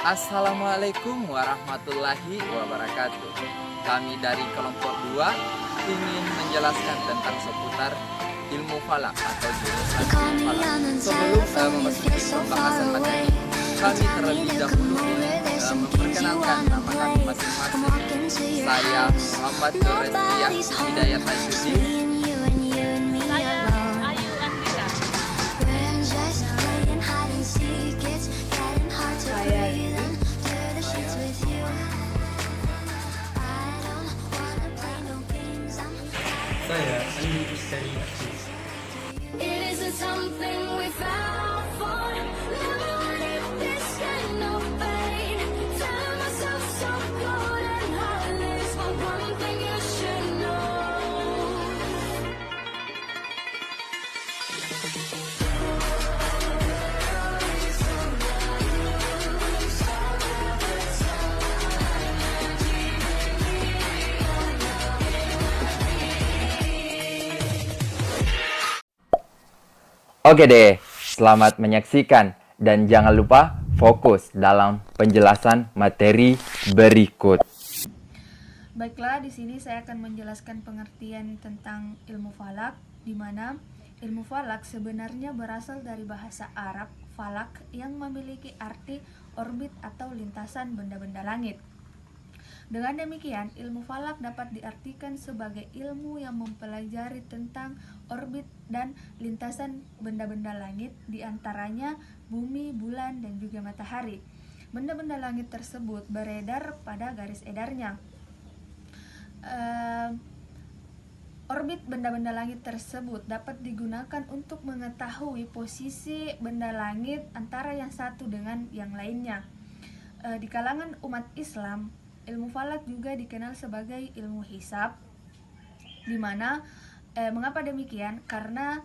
Assalamualaikum warahmatullahi wabarakatuh. Kami dari kelompok 2 ingin menjelaskan tentang seputar ilmu falak atau jurusan ilmu falak. Sebelum memasuki pembahasan materi, kami terlebih dahulu ingin memperkenalkan nama kami masing-masing. Saya Muhammad Nur Reziah Hidayat Tajuddin. Saya Andi Ustari. Oke deh, selamat menyaksikan dan jangan lupa fokus dalam penjelasan materi berikut. Baiklah, di sini saya akan menjelaskan pengertian tentang ilmu falak, di mana ilmu falak sebenarnya berasal dari bahasa Arab falak yang memiliki arti orbit atau lintasan benda-benda langit. Dengan demikian, ilmu falak dapat diartikan sebagai ilmu yang mempelajari tentang orbit dan lintasan benda-benda langit, diantaranya bumi, bulan, dan juga matahari. Benda-benda langit tersebut beredar pada garis edarnya. Orbit benda-benda langit tersebut dapat digunakan untuk mengetahui posisi benda langit antara yang satu dengan yang lainnya. Di kalangan umat Islam, ilmu falak juga dikenal sebagai ilmu hisab, di mana mengapa demikian? Karena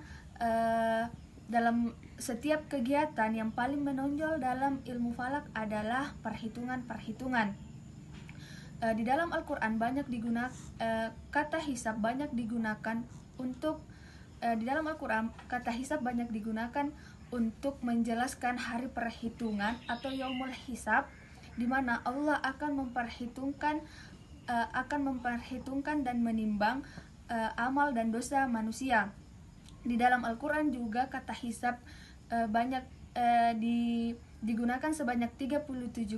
dalam setiap kegiatan yang paling menonjol dalam ilmu falak adalah perhitungan-perhitungan. Di dalam Al-Quran banyak digunakan kata hisab banyak digunakan untuk di dalam Al-Quran kata hisab banyak digunakan untuk menjelaskan hari perhitungan atau yaumul hisab, di mana Allah akan memperhitungkan dan menimbang amal dan dosa manusia. Di dalam Al-Quran juga kata hisab banyak digunakan sebanyak 37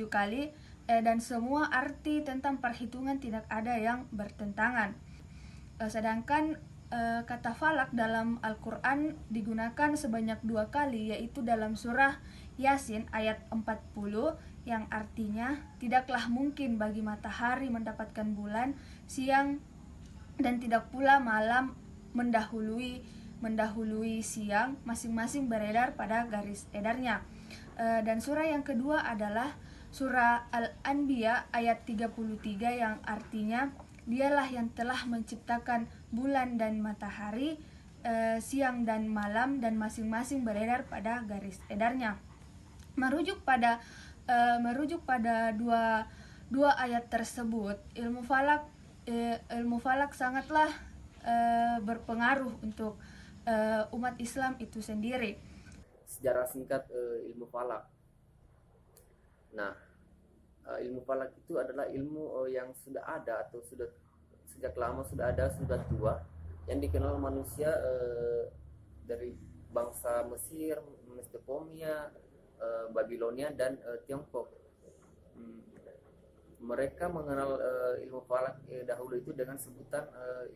kali dan semua arti tentang perhitungan tidak ada yang bertentangan. Sedangkan kata falak dalam Al-Quran digunakan sebanyak 2 kali, yaitu dalam surah Yasin ayat 40 yang artinya tidaklah mungkin bagi matahari mendapatkan bulan siang dan tidak pula malam mendahului siang, masing-masing beredar pada garis edarnya. Dan surah yang kedua adalah surah Al-Anbiya ayat 33 yang artinya dialah yang telah menciptakan bulan dan matahari, siang dan malam, dan masing-masing beredar pada garis edarnya. Merujuk pada dua ayat tersebut, ilmu falak sangatlah berpengaruh untuk umat Islam itu sendiri. Sejarah singkat ilmu falak. Nah, ilmu falak itu adalah ilmu yang sudah ada atau sudah sejak lama sudah ada, sudah tua, yang dikenal manusia dari bangsa Mesir, Mesopotamia, Babilonia, dan Tiongkok. Mereka mengenal ilmu falak dahulu itu dengan sebutan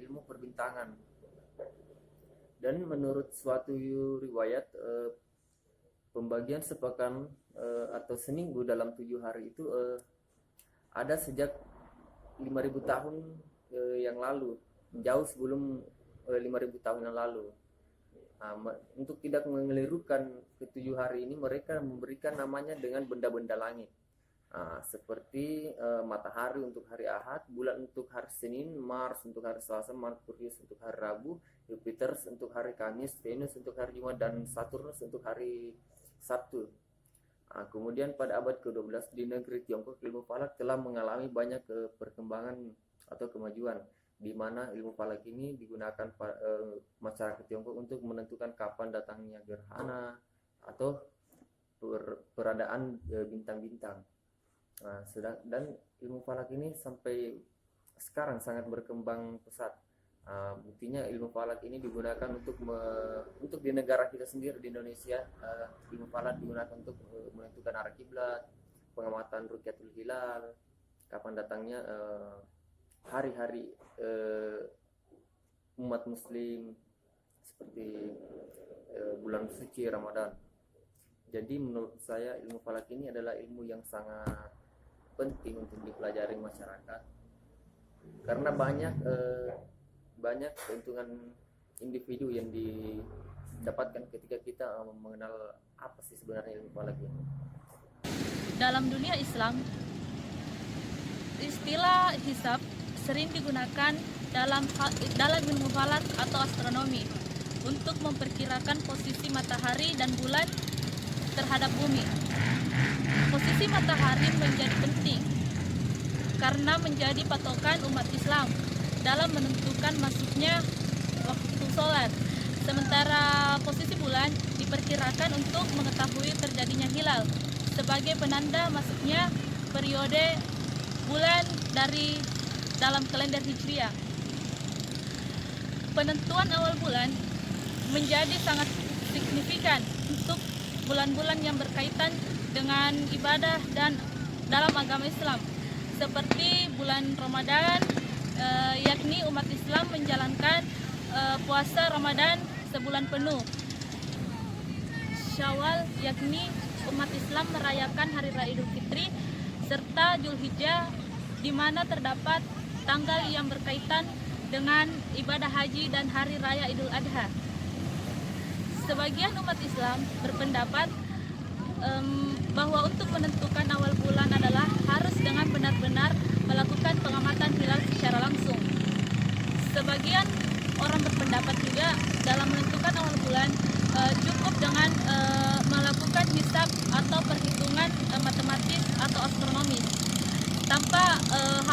ilmu perbintangan. Dan menurut suatu riwayat, pembagian sepekan atau seminggu dalam 7 hari itu ada sejak 5.000 tahun yang lalu, jauh sebelum 5.000 tahun yang lalu. Untuk tidak mengelirukan ke-7 hari ini, mereka memberikan namanya dengan benda-benda langit, seperti matahari untuk hari Ahad, bulan untuk hari Senin, Mars untuk hari Selasa, Merkurius untuk hari Rabu, Jupiter untuk hari Kamis, Venus untuk hari Jumat, dan Saturnus untuk hari Sabtu. Kemudian pada abad ke-12 di negeri Tiongkok, ilmu falak telah mengalami banyak perkembangan atau kemajuan. di mana ilmu falak ini digunakan masyarakat Tiongkok untuk menentukan kapan datangnya gerhana atau peradaan bintang-bintang. Nah, dan ilmu falak ini sampai sekarang sangat berkembang pesat. Buktinya ilmu falak ini digunakan untuk di negara kita sendiri di Indonesia. Ilmu falak digunakan untuk menentukan arah kiblat, pengamatan rukyatul hilal, kapan datangnya hari-hari umat muslim seperti bulan suci Ramadan. Jadi menurut saya ilmu falak ini adalah ilmu yang sangat penting untuk dipelajari masyarakat karena banyak keuntungan individu yang didapatkan ketika kita mengenal apa sih sebenarnya ilmu falak ini. Dalam dunia Islam, istilah hisab sering digunakan dalam ilmu falak atau astronomi untuk memperkirakan posisi matahari dan bulan terhadap bumi. Posisi matahari menjadi penting karena menjadi patokan umat Islam dalam menentukan masuknya waktu sholat. Sementara posisi bulan diperkirakan untuk mengetahui terjadinya hilal sebagai penanda masuknya periode bulan dari dalam kalender Hijriah. Penentuan awal bulan menjadi sangat signifikan untuk bulan-bulan yang berkaitan dengan ibadah dan dalam agama Islam, seperti bulan Ramadan, yakni umat Islam menjalankan puasa Ramadan sebulan penuh. Syawal, yakni umat Islam merayakan Hari Raya Idul Fitri, serta Zulhijjah, di mana terdapat tanggal yang berkaitan dengan ibadah haji dan Hari Raya Idul Adha. Sebagian umat Islam berpendapat bahwa untuk menentukan awal bulan adalah harus dengan benar-benar melakukan pengamatan hilal secara langsung. Sebagian orang berpendapat juga dalam menentukan awal bulan cukup dengan melakukan hisab atau perhitungan matematis atau astronomis tanpa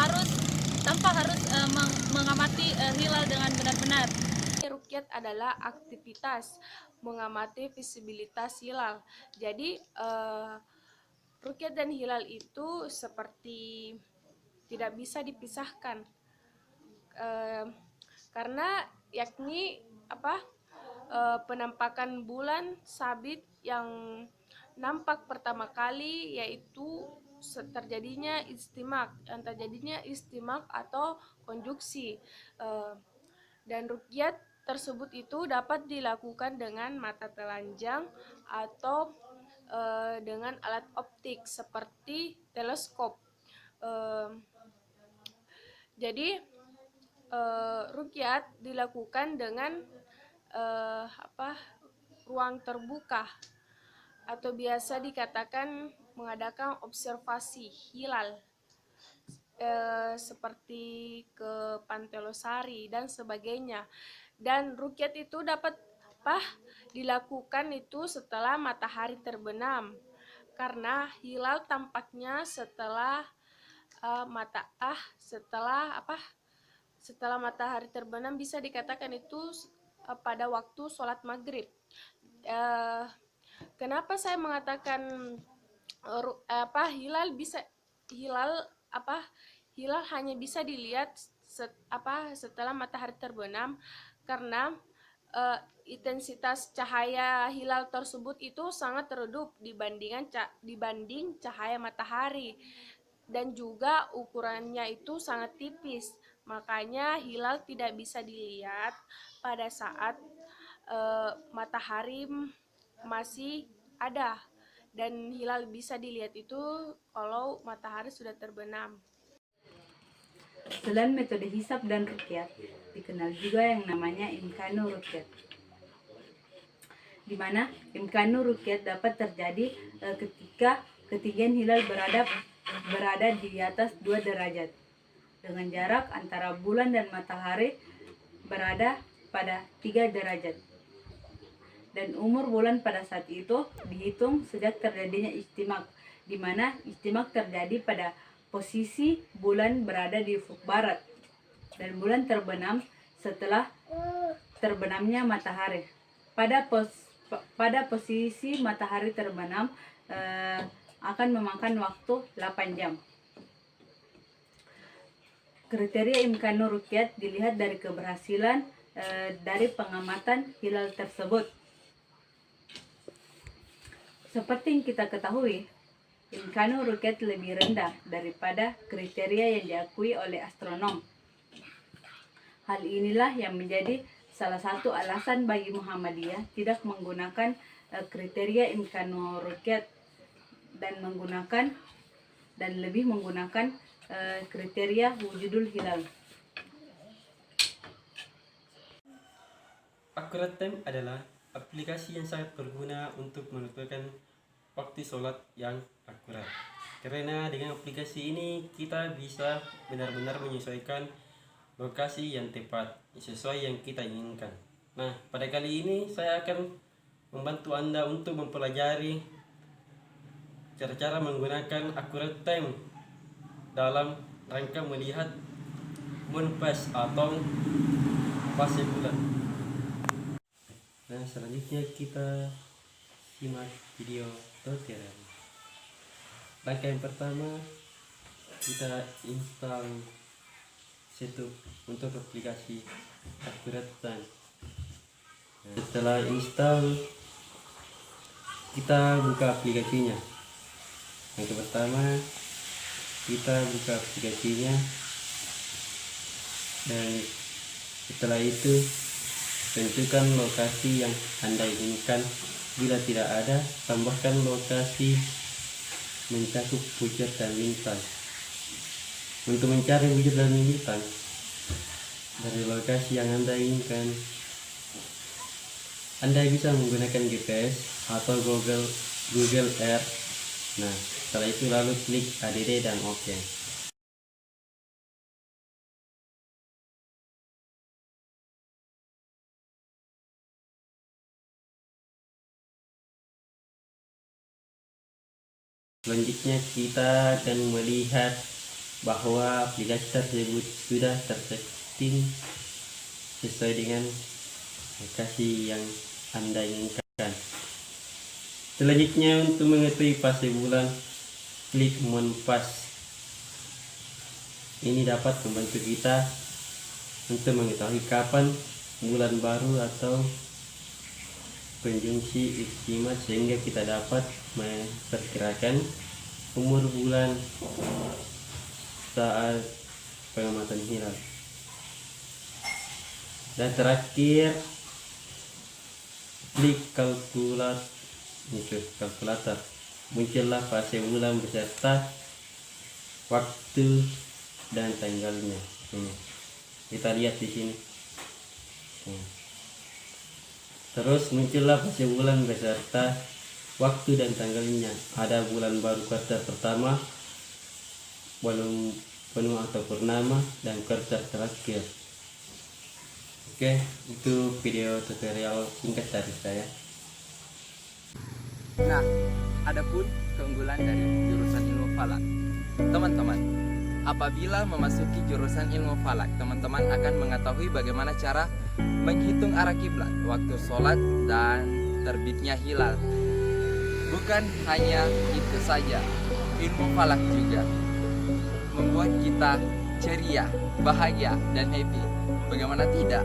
harus mengamati hilal dengan benar-benar. Rukyat adalah aktivitas mengamati visibilitas hilal. Jadi rukyat dan hilal itu seperti tidak bisa dipisahkan karena yakni penampakan bulan sabit yang nampak pertama kali yaitu terjadinya istimak atau konjungsi, dan rukyat tersebut itu dapat dilakukan dengan mata telanjang atau dengan alat optik seperti teleskop. Jadi rukyat dilakukan dengan ruang terbuka atau biasa dikatakan mengadakan observasi hilal seperti ke Pantai Losari dan sebagainya. Dan rukyat itu dapat dilakukan itu setelah matahari terbenam karena hilal tampaknya setelah matahari terbenam, bisa dikatakan itu pada waktu sholat maghrib. Kenapa saya mengatakan hilal hanya bisa dilihat setelah matahari terbenam? Karena intensitas cahaya hilal tersebut itu sangat redup dibanding cahaya matahari, dan juga ukurannya itu sangat tipis. Makanya hilal tidak bisa dilihat pada saat matahari masih ada, dan hilal bisa dilihat itu kalau matahari sudah terbenam. Selain metode hisab dan rukyat, dikenal juga yang namanya imkanu rukyat, di mana imkanu rukyat dapat terjadi ketika ketinggian hilal berada di atas 2 derajat dengan jarak antara bulan dan matahari berada pada 3 derajat, dan umur bulan pada saat itu dihitung sejak terjadinya istimak, di mana istimak terjadi pada posisi bulan berada di ufuk barat dan bulan terbenam setelah terbenamnya matahari. Pada posisi matahari terbenam, akan memakan waktu 8 jam. Kriteria Imkanur Ruqyat dilihat dari keberhasilan dari pengamatan hilal tersebut. Seperti yang kita ketahui, Imkanur Ruqyat lebih rendah daripada kriteria yang diakui oleh astronom. Hal inilah yang menjadi salah satu alasan bagi Muhammadiyah tidak menggunakan kriteria Imkanur Ruqyat dan lebih menggunakan kriteria wujudul hilal. Accurate Time adalah aplikasi yang sangat berguna untuk menentukan waktu sholat yang akurat. Karena dengan aplikasi ini kita bisa benar-benar menyesuaikan lokasi yang tepat sesuai yang kita inginkan. Nah, pada kali ini saya akan membantu Anda untuk mempelajari cara-cara menggunakan Accurate Time dalam rangka melihat moon phase atau fase bulan. Nah, selanjutnya kita simak video tutorial. Langkah yang pertama, kita install setup untuk aplikasi Accurate Time. Nah, setelah install, kita buka aplikasinya. Yang pertama, kita buka aplikasinya, dan setelah itu tentukan lokasi yang Anda inginkan. Bila tidak ada, tambahkan lokasi mencakup wujud dan bintang. Untuk mencari wujud dan bintang dari lokasi yang Anda inginkan, Anda bisa menggunakan GPS atau Google Earth. Nah, setelah itu lalu klik ADD dan OK. Selanjutnya kita akan melihat bahwa aplikasi tersebut sudah tersetting sesuai dengan lokasi yang Anda inginkan. Selanjutnya, untuk mengetahui fase bulan, klik moon phase. Ini dapat membantu kita untuk mengetahui kapan bulan baru atau konjungsi istimewa, sehingga kita dapat memperkirakan umur bulan saat pengamatan hilal. Dan terakhir, klik kalkulator. Muncullah fase bulan beserta waktu dan tanggalnya. Kita lihat di sini. Terus muncullah fase bulan beserta waktu dan tanggalnya. Ada bulan baru kuartal pertama, bulan penuh atau purnama, dan kuartal terakhir. Oke, itu video tutorial singkat dari saya. Nah, adapun keunggulan dari jurusan ilmu falak. Teman-teman, apabila memasuki jurusan ilmu falak, teman-teman akan mengetahui bagaimana cara menghitung arah kiblat, waktu sholat, dan terbitnya hilal. Bukan hanya itu saja, ilmu falak juga membuat kita ceria, bahagia, dan happy. Bagaimana tidak,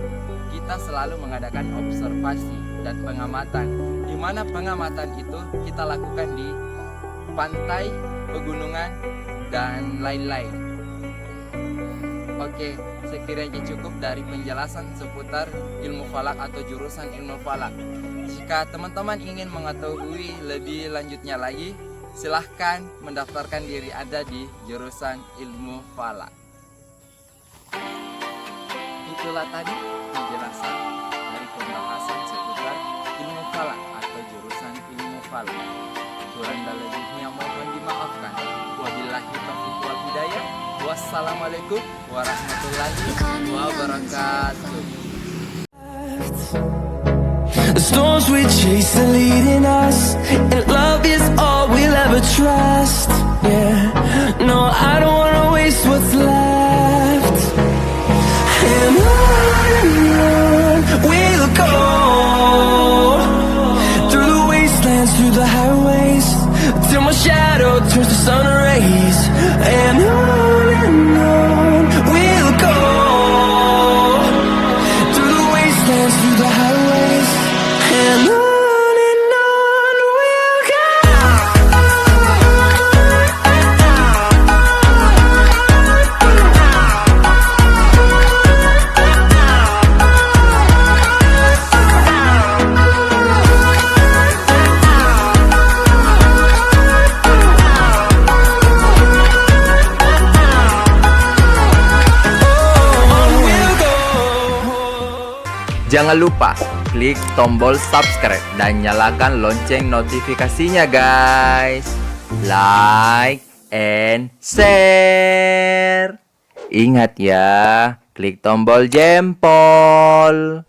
kita selalu mengadakan observasi dan pengamatan, di mana pengamatan itu kita lakukan di pantai, pegunungan, dan lain-lain. Oke, sekiranya cukup dari penjelasan seputar ilmu falak atau jurusan ilmu falak. Jika teman-teman ingin mengetahui lebih lanjutnya lagi, silahkan mendaftarkan diri Anda di jurusan ilmu falak. Itulah tadi penjelasan dari pembahasan seputar ilmu falak atau jurusan ilmu falak. Kurang dan lebihnya mohon dimaafkan. Wabillahi taufiq wal hidayah. Wassalamualaikum warahmatullahi wabarakatuh. The storms we chase are leading us, and love is all we'll ever trust. Yeah, no, I don't wanna waste what's left. And on we'll go, through the wastelands, through the highways, runs through the highways, and on we'll go. Jangan lupa klik tombol subscribe dan nyalakan lonceng notifikasinya guys. Like and share. Ingat ya, klik tombol jempol.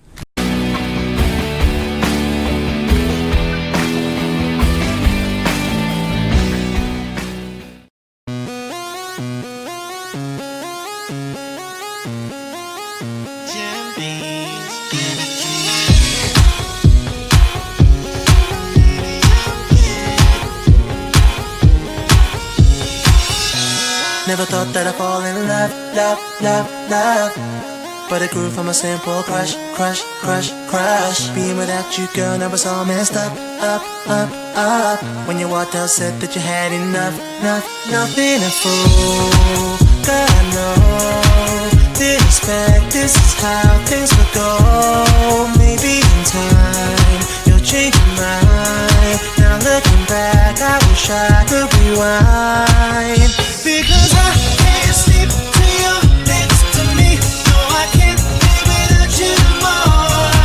Never thought that I'd fall in love, love, love, love. But it grew from a simple crush, crush, crush, crush. Being without you, girl, now it's all messed up, up, up, up. When you walked out, said that you had enough, nothing to fool. God, I know, didn't expect this is how things would go. Maybe in time, you'll change your mind. Now looking back, I wish I could rewind. Because I can't sleep till you're next to me. No, I can't live without you no more.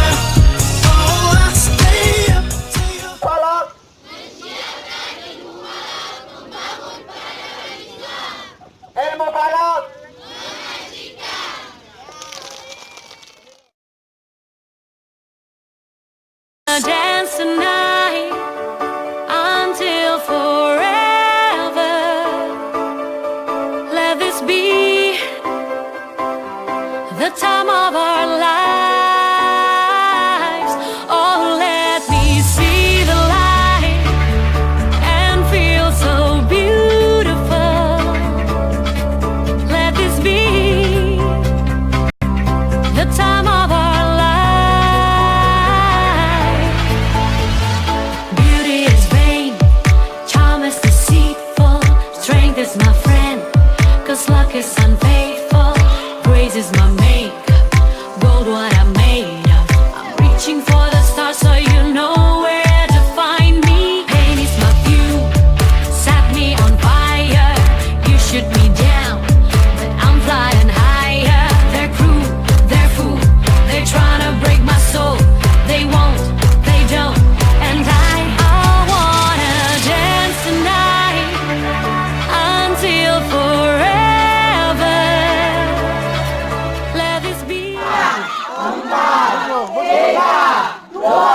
Oh, I'll stay up till you're Falak. Ilmu Falak. Dance tonight until forever. Let this be the time of our lives. Oh, let me see the light and feel so beautiful. Let this be the time of our life. Beauty is vain, charm is deceitful, strength is my friend, 'cause luck is unfaithful. Grace is my makeup, gold what I'm made of. I'm reaching for the stars so you know where to find me. Pain is my fuel, set me on fire. You shoot me down, but I'm flying higher. They're cruel, they're fool, they're trying to break my soul. They won't, they don't, and I wanna dance tonight until forever. Let this be. 3, 2,